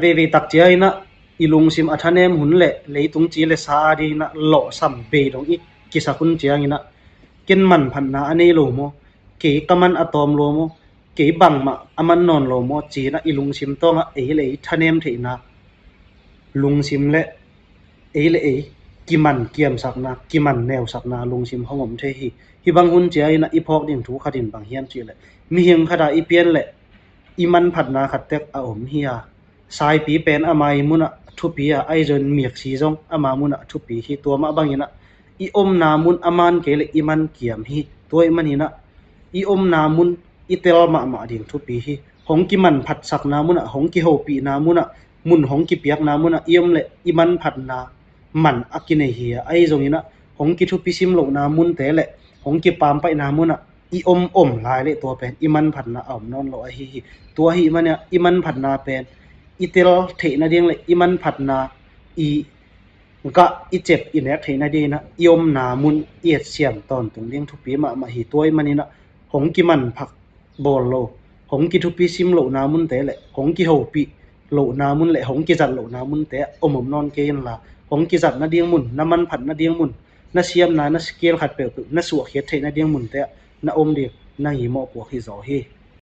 เวตักเจียนะอีลุงซิมอัธเนมหุนเละเลยตุงจีเลสาดีนะหล่อสัมเบดงอีกิสกุนเจียงนะกินมันพันนาอันนี้โลโมเกกมันอะตอมโลโมเกบังมาอมันนอนโลโมจีนะอีลุงซิมต้องเอเลยทะเนมเถนะลุงซิมเละเอเลยกิมันเกียมสักนะกิมันแนวสักนะลุงซิมห้องผมเทฮีฮิบังหุนเจียนะอีพอกดินถูขดินบางเฮียนจีเลยมีเฮียงขดาอีเปียนเละอีมันพันนาขัดเต็กอาอมเฮียสายปีเป็นอามายมุนะทุปีไอจนเมียกสีจงอามามุนะทุปีฮีตัวมาบางยินะอีอมนามุนอามันเกลอีมันเกียมฮีตัวอีมันหินะอีอมนามุนอีเตลมาดิงทุปีฮีหงกิมันผัดสักนามุนะหงกิโฮปีนามุนะมุนหงกิเปียกนามุนะอีอมเลอีมันผัดนามันอากินเฮียไอจงยินะหงกิทุปีซิมโลนามุนเตเลหงกิปามไปนามุนะอีอมลายเลตัวเป็นอีมันผัดนาอมนอนโลฮีตัวฮีมันเนี่ยอีมันผัดนาเป็นอีเตลเทนะเดียงเลยอีมันผัดนาอีกะอีเจ็บอีแนกเทนะดีนะยมนามุนเอียดเสียมตอนตรงเลี้ยงทุปีมาหีตัวมันนี่นะหงกิมันผักบอลโลหงกิทุปีซิมโลนามุนเตะแหละหงกิโฮปีโลนามุนแหละหงกิจัดโลนามุนเตะอมนอนเกยนละหงกิจัดนะเดียงมุนน้ำมันผัดนะเดียงมุนนะเสียมนะสเกลขัดเปลวนะสัวเขียดเทนะเดียงมุนเตะนะอมเดียงนะหิมอปวกหิจอเฮ